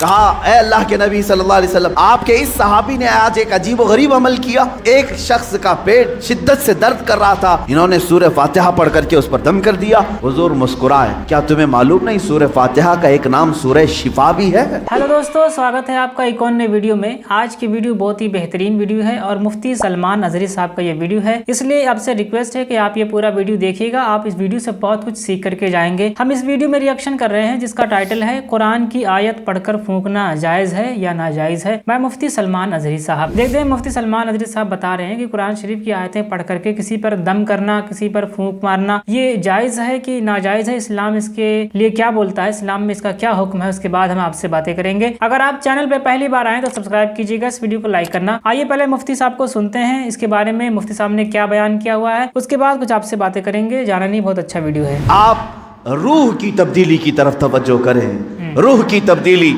کہا اے اللہ کے نبی صلی اللہ علیہ وسلم، آپ کے اس صحابی نے آج ایک عجیب و غریب عمل کیا، ایک شخص کا پیٹ شدت سے درد کر رہا تھا، انہوں نے سورہ فاتحہ پڑھ کر کے اس پر دم کر دیا۔ حضور مسکرائے، کیا تمہیں معلوم نہیں سورہ فاتحہ کا ایک نام سورہ شفا بھی ہے؟ ہیلو دوستو، سواگت ہے آپ کا ایک اور نئے ویڈیو میں۔ آج کی ویڈیو بہت ہی بہترین ویڈیو ہے اور مفتی سلمان اظہری صاحب کا یہ ویڈیو ہے، اس لیے آپ سے ریکویسٹ ہے کہ آپ یہ پورا ویڈیو دیکھیے گا، آپ اس ویڈیو سے بہت کچھ سیکھ کر کے جائیں گے۔ ہم اس ویڈیو میں ریئیکشن کر رہے ہیں جس کا ٹائٹل ہے قرآن کی آیت پڑھ کر پھونکنا جائز ہے یا ناجائز ہے، میں مفتی سلمان اظہری صاحب۔ دیکھتے ہیں مفتی سلمان اظہری صاحب بتا رہے ہیں کہ قرآن شریف کی آیتیں پڑھ کر کے کسی پر دم کرنا، کسی پر پھونک مارنا یہ جائز ہے کہ ناجائز ہے، اسلام اس کے لیے کیا بولتا ہے، اسلام میں اس کا کیا حکم ہے، اس کے بعد ہم آپ سے باتیں کریں گے۔ اگر آپ چینل پہ پہلی بار آئیں تو سبسکرائب کیجیے گا، اس ویڈیو کو لائک کرنا۔ آئیے پہلے مفتی صاحب کو سنتے ہیں، اس کے بارے میں مفتی صاحب نے کیا بیان کیا ہوا ہے، اس کے بعد کچھ آپ سے باتیں کریں گے۔ جانا نہیں، بہت اچھا ویڈیو ہے۔ آپ روح کی تبدیلی کی طرف توجہ کریں، روح کی تبدیلی۔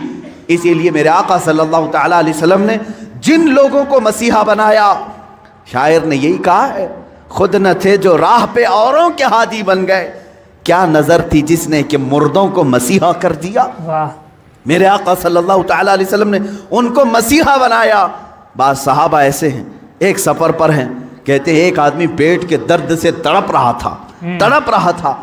اسی لیے میرے آقا صلی اللہ تعالی علیہ وسلم نے جن لوگوں کو مسیحا بنایا، شاعر نے یہی کہا ہے، خود نہ تھے جو راہ پہ اوروں کے ہادی بن گئے، کیا نظر تھی جس نے کہ مردوں کو مسیحا کر دیا۔ واہ، میرے آقا صلی اللہ تعالی علیہ وسلم نے ان کو مسیحا بنایا۔ بعض صحابہ ایسے ہیں، ایک سفر پر ہیں، کہتے ہیں ایک آدمی پیٹ کے درد سے تڑپ رہا تھا،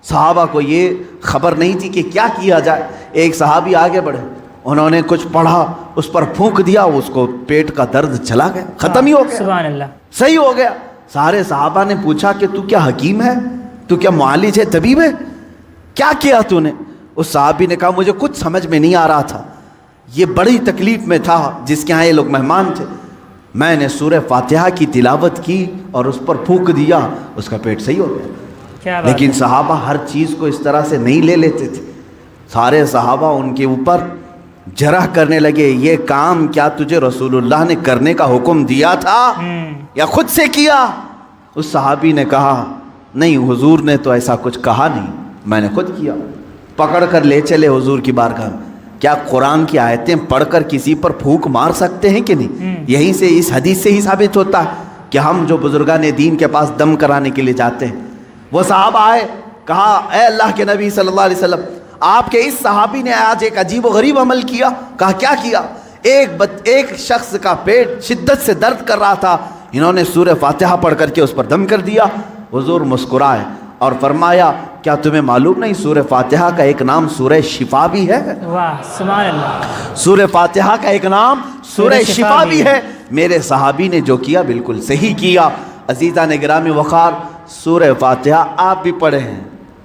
صحابہ کو یہ خبر نہیں تھی کہ کیا کیا جائے۔ ایک صحابی آگے بڑھے، انہوں نے کچھ پڑھا، اس پر پھونک دیا، اس کو پیٹ کا درد چلا گیا، ختم ہی ہو گیا، سبحان اللہ، صحیح ہو گیا۔ سارے صحابہ نے پوچھا کہ تو کیا حکیم ہے، تو کیا معالج ہے، طبیب ہے، کیا کیا تو نے؟ اس صحابی نے کہا مجھے کچھ سمجھ میں نہیں آ رہا تھا، یہ بڑی تکلیف میں تھا، جس کے ہاں یہ لوگ مہمان تھے، میں نے سورہ فاتحہ کی تلاوت کی اور اس پر پھونک دیا، اس کا پیٹ صحیح ہو گیا۔ لیکن صحابہ ہر چیز کو اس طرح سے نہیں لے لیتے تھے، سارے صحابہ ان کے اوپر جرح کرنے لگے، یہ کام کیا تجھے رسول اللہ نے کرنے کا حکم دیا تھا یا خود سے کیا؟ اس صحابی نے کہا نہیں، حضور نے تو ایسا کچھ کہا نہیں، میں نے خود کیا۔ پکڑ کر لے چلے حضور کی بارگاہ میں، کیا قرآن کی آیتیں پڑھ کر کسی پر پھونک مار سکتے ہیں کہ نہیں؟ یہیں سے اس حدیث سے ہی ثابت ہوتا ہے کہ ہم جو بزرگان دین کے پاس دم کرانے کے لیے جاتے ہیں، وہ صحابہ آئے، کہا اے اللہ کے نبی صلی اللہ علیہ وسلم، آپ کے اس صحابی نے آج ایک عجیب و غریب عمل کیا۔ کہا کیا کیا؟ ایک شخص کا پیٹ شدت سے درد کر رہا تھا، انہوں نے سورہ فاتحہ پڑھ کر کے اس پر دم کر دیا۔ حضور مسکرائے اور فرمایا کیا تمہیں معلوم نہیں سورہ فاتحہ کا ایک نام سورہ شفا بھی ہے؟ واہ، سبحان اللہ، سورہ فاتحہ کا ایک نام سورہ شفا بھی ہے۔ میرے صحابی نے جو کیا بالکل صحیح کیا۔ عزیزان گرامی وقار، سورہ فاتحہ آپ بھی پڑھے ہیں،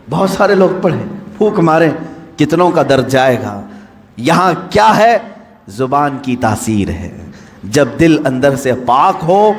بہت سارے لوگ پڑھیں، پھونک ماریں، کتنوں کا درد جائے گا۔ یہاں کیا ہے؟ زبان کی تاثیر ہے، جب دل اندر سے پاک ہو،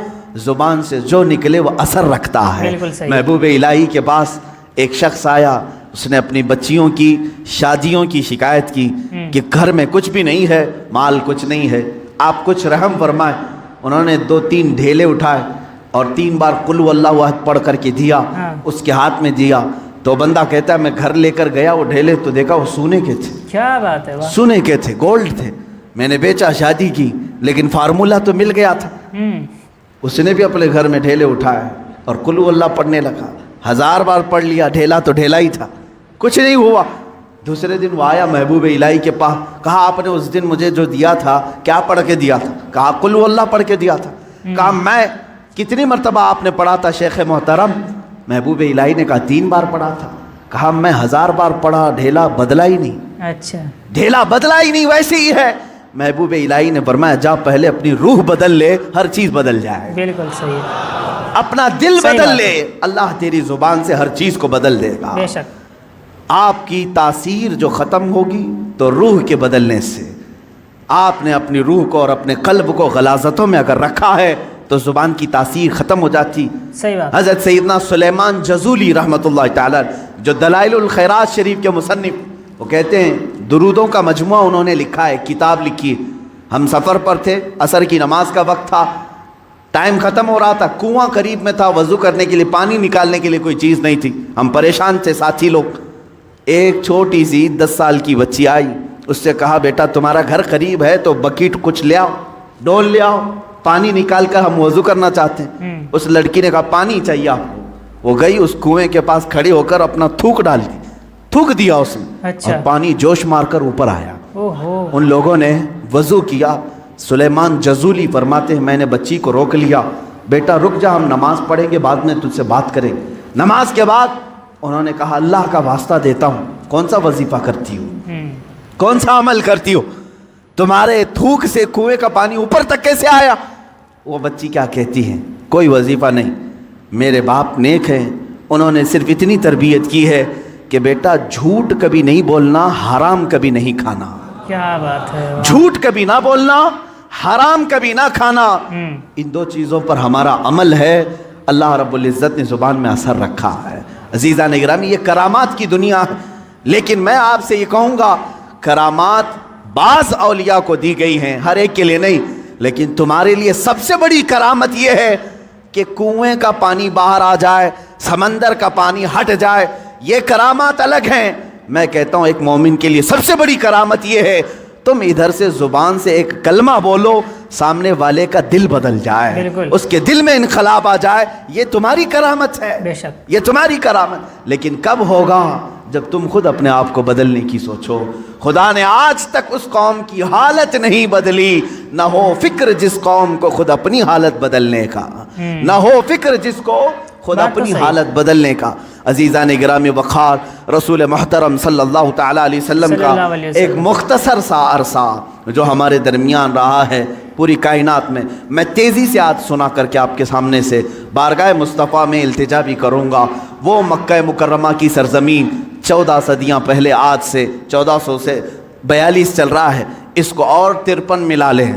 زبان سے جو نکلے وہ اثر رکھتا ہے۔ محبوب الہی کے پاس ایک شخص آیا، اس نے اپنی بچیوں کی شادیوں کی شکایت کی کہ گھر میں کچھ بھی نہیں ہے، مال کچھ نہیں ہے، آپ کچھ رحم فرمائیں۔ انہوں نے 2-3 ڈھیلے اٹھائے اور 3 بار قل هو اللہ احد پڑھ کر کے دیا، اس کے ہاتھ میں دیا۔ تو بندہ کہتا ہے میں گھر لے کر گیا، وہ ڈھیلے تو دیکھا وہ سونے کے تھے۔ کیا بات ہے، سونے کے تھے، گولڈ تھے۔ میں نے بیچا، شادی کی، لیکن فارمولہ تو مل گیا تھا۔ اس نے بھی اپنے گھر میں ڈھیلے اٹھائے اور قل هو اللہ پڑھنے لگا، 1000 بار پڑھ لیا، ڈھیلا تو ڈھیلا ہی تھا، کچھ نہیں ہوا۔ دوسرے دن وہ آیا محبوب الہی کے پاس، کہا آپ نے اس دن مجھے جو دیا تھا کیا پڑھ کے دیا تھا؟ کہا قل هو اللہ پڑھ کے دیا تھا۔ کہا میں کتنی مرتبہ آپ نے پڑھا تھا شیخ محترم؟ محبوب الہی نے کہا 3 بار پڑھا تھا۔ کہا میں 1000 بار پڑھا، ڈھیلا بدلا ہی نہیں۔ اچھا، ڈھیلا بدلا ہی نہیں، ویسے ہی ہے۔ محبوب الہی نے فرمایا جا پہلے اپنی روح بدل لے، ہر چیز بدل جائے۔ بالکل صحیح، اپنا دل بدل لے، اللہ تیری زبان سے ہر چیز کو بدل دے گا۔ بے شک، آپ کی تاثیر جو ختم ہوگی تو روح کے بدلنے سے، آپ نے اپنی روح کو اور اپنے قلب کو غلاظتوں میں اگر رکھا ہے تو زبان کی تاثیر ختم ہو جاتی۔ صحیح بات۔ حضرت سیدنا سلیمان جزولی رحمۃ اللہ تعالی جو دلائل الخیرات شریف کے مصنف، وہ کہتے ہیں درودوں کا مجموعہ انہوں نے لکھا ہے، کتاب لکھی۔ ہم سفر پر تھے، عصر کی نماز کا وقت تھا، ٹائم ختم ہو رہا تھا، کنواں قریب میں تھا، وضو کرنے کے لیے پانی نکالنے کے لیے کوئی چیز نہیں تھی، ہم پریشان تھے ساتھی لوگ۔ ایک چھوٹی سی 10 سال کی بچی آئی، اس سے کہا بیٹا تمہارا گھر قریب ہے تو بکیٹ کچھ لے آؤ، ڈول لے آؤ، پانی نکال کر ہم وضو کرنا چاہتے ہیں۔ اس لڑکی نے کہا پانی چاہیے آپ کو، وہ گئی اس کنویں کے پاس کھڑی ہو کر اپنا تھوک ڈال دی، تھوک دیا اس نے، اور پانی جوش مار کر اوپر آیا۔ ان لوگوں نے وضو کیا. سلیمان جزولی فرماتے ہیں میں نے بچی کو روک لیا, بیٹا رک جا, ہم نماز پڑھیں گے, بعد میں تجھ سے بات کریں. نماز کے بعد انہوں نے کہا اللہ کا واسطہ دیتا ہوں, کون سا وظیفہ کرتی ہو, کون سا عمل کرتی ہو, تمہارے تھوک سے کنویں کا پانی اوپر تک کیسے آیا؟ وہ بچی کیا کہتی ہے, کوئی وظیفہ نہیں, میرے باپ نیک ہیں, انہوں نے صرف اتنی تربیت کی ہے کہ بیٹا جھوٹ کبھی نہیں بولنا, حرام کبھی نہیں کھانا. کیا بات ہے, جھوٹ کبھی نہ بولنا, حرام کبھی نہ کھانا. ان دو چیزوں پر ہمارا عمل ہے, اللہ رب العزت نے زبان میں اثر رکھا ہے. عزیزان گرامی, یہ کرامات کی دنیا ہے, لیکن میں آپ سے یہ کہوں گا کرامات بعض اولیاء کو دی گئی ہیں, ہر ایک کے لیے نہیں. لیکن تمہارے لیے سب سے بڑی کرامت یہ ہے کہ کنویں کا پانی باہر آ جائے, سمندر کا پانی ہٹ جائے, یہ کرامات الگ ہیں. میں کہتا ہوں ایک مومن کے لیے سب سے بڑی کرامت یہ ہے تم ادھر سے زبان سے ایک کلمہ بولو, سامنے والے کا دل بدل جائے, اس کے دل میں انقلاب آ جائے, یہ تمہاری کرامت ہے, بے شک یہ تمہاری کرامت. لیکن کب ہوگا؟ جب تم خود اپنے آپ کو بدلنے کی سوچو. خدا نے آج تک اس قوم کی حالت نہیں بدلی, نہ ہو فکر جس قوم کو خود اپنی حالت بدلنے کا, نہ ہو فکر جس کو خود اپنی حالت بدلنے کا. عزیزان گرامی وقار, رسول محترم صلی اللہ تعالیٰ علیہ وسلم کا ایک مختصر سا عرصہ جو ہمارے درمیان رہا ہے پوری کائنات میں, میں تیزی سے آج سنا کر کے آپ کے سامنے سے بارگاہ مصطفیٰ میں التجا بھی کروں گا. وہ مکہ مکرمہ کی سرزمین 14 صدیاں پہلے, آج سے 1400 سے 42 چل رہا ہے, اس کو اور 53 ملا لیں,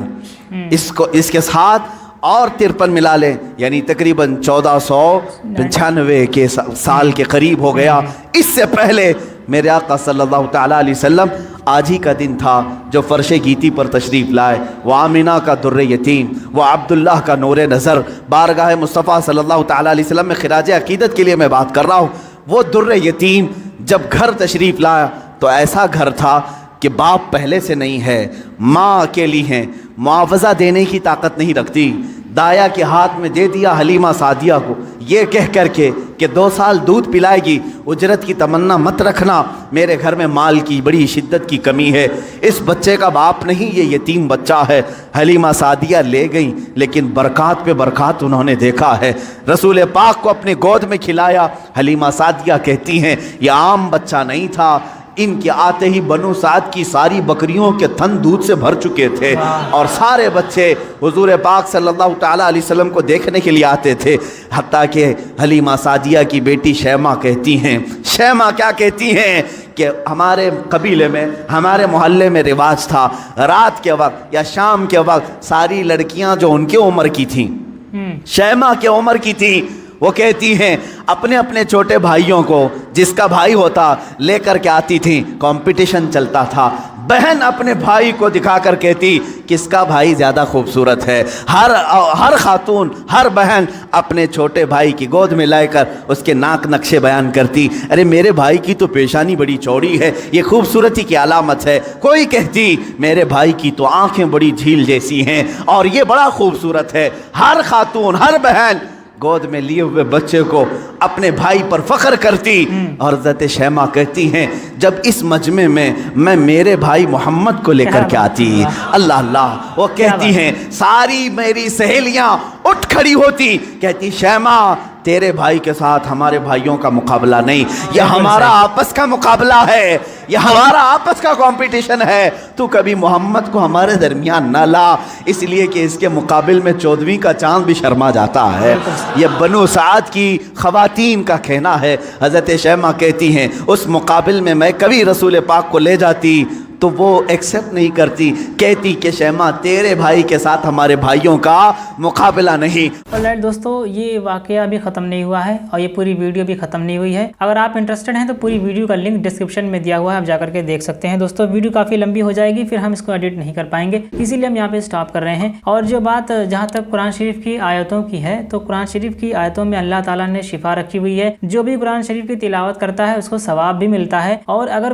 اس کے ساتھ اور 53 ملا لیں, یعنی تقریباً 1495 کے سال کے قریب ہو گیا. اس سے پہلے میرے آقا صلی اللہ تعالیٰ علیہ وسلم آج ہی کا دن تھا جو فرش گیتی پر تشریف لائے. وہ آمینہ کا در یتیم, وہ عبداللہ کا نور نظر, بارگاہ مصطفیٰ صلی اللہ تعالیٰ علیہ وسلم میں خراج عقیدت کے لیے میں بات کر رہا ہوں. وہ در یتیم جب گھر تشریف لایا تو ایسا گھر تھا کہ باپ پہلے سے نہیں ہے, ماں اکیلی ہیں, معاوضہ دینے کی طاقت نہیں رکھتی. دایا کے ہاتھ میں دے دیا حلیمہ سعدیہ کو, یہ کہہ کر کے کہ 2 سال دودھ پلائے گی, اجرت کی تمنا مت رکھنا, میرے گھر میں مال کی بڑی شدت کی کمی ہے, اس بچے کا باپ نہیں, یہ یتیم بچہ ہے. حلیمہ سعدیہ لے گئیں, لیکن برکات پہ برکات انہوں نے دیکھا ہے. رسول پاک کو اپنے گود میں کھلایا. حلیمہ سعدیہ کہتی ہیں یہ عام بچہ نہیں تھا, ان کے آتے ہی بنو سعد کی ساری بکریوں کے تھن دودھ سے بھر چکے تھے, اور سارے بچے حضور پاک صلی اللہ تعالیٰ علیہ وسلم کو دیکھنے کے لیے آتے تھے. حتیٰ کہ حلیمہ سعدیہ کی بیٹی شیمہ کہتی ہیں, شیمہ کیا کہتی ہیں کہ ہمارے قبیلے میں, ہمارے محلے میں رواج تھا رات کے وقت یا شام کے وقت ساری لڑکیاں جو ان کے عمر کی تھیں, شیمہ کے عمر کی تھیں, وہ کہتی ہیں اپنے اپنے چھوٹے بھائیوں کو, جس کا بھائی ہوتا لے کر کے آتی تھیں, کمپٹیشن چلتا تھا. بہن اپنے بھائی کو دکھا کر کہتی کس کا بھائی زیادہ خوبصورت ہے. ہر خاتون, ہر بہن اپنے چھوٹے بھائی کی گود میں لے کر اس کے ناک نقشے بیان کرتی, ارے میرے بھائی کی تو پیشانی بڑی چوڑی ہے, یہ خوبصورتی کی علامت ہے. کوئی کہتی میرے بھائی کی تو آنکھیں بڑی جھیل جیسی ہیں اور یہ بڑا خوبصورت ہے. ہر خاتون, ہر بہن گود میں لیے ہوئے بچے کو اپنے بھائی پر فخر کرتی. اور حضرت شیمہ کہتی ہیں جب اس مجمع میں میں میرے بھائی محمد کو لے کر کے آتی, اللہ اللہ, وہ کہتی ہیں ساری میری سہیلیاں اٹھ کھڑی ہوتی, کہتی شیمہ تیرے بھائی کے ساتھ ہمارے بھائیوں کا مقابلہ نہیں, یہ ہمارا آپس کا مقابلہ ہے, یہ ہمارا آپس کا کمپٹیشن ہے. تو کبھی محمد کو ہمارے درمیان نہ لا, اس لیے کہ اس کے مقابل میں 14ویں کا چاند بھی شرما جاتا ہے. یہ بنو سعد کی خواتین کا کہنا ہے. حضرت شیمہ کہتی ہیں اس مقابل میں میں کبھی رسول پاک کو لے جاتی تو وہ ایکسیپٹ نہیں کرتی, کہتی کہ شیمہ تیرے بھائی کے ساتھ ہمارے بھائیوں کا مقابلہ نہیں. آلرائٹ دوستو, یہ واقعہ ابھی ختم نہیں ہوا ہے اور یہ پوری ویڈیو بھی ختم نہیں ہوئی ہے. اگر آپ انٹرسٹڈ ہیں تو پوری ویڈیو کا لنک ڈسکرپشن میں دیا ہوا ہے, آپ جا کر کے دیکھ سکتے ہیں. دوستو ویڈیو کافی لمبی ہو جائے گی, پھر ہم اس کو ایڈٹ نہیں کر پائیں گے, اسی لیے ہم یہاں پہ سٹاپ کر رہے ہیں. اور جو بات جہاں تک قرآن شریف کی آیتوں کی ہے, تو قرآن شریف کی آیتوں میں اللہ تعالیٰ نے شفا رکھی ہوئی ہے. جو بھی قرآن شریف کی تلاوت کرتا ہے اس کو ثواب بھی ملتا ہے, اور اگر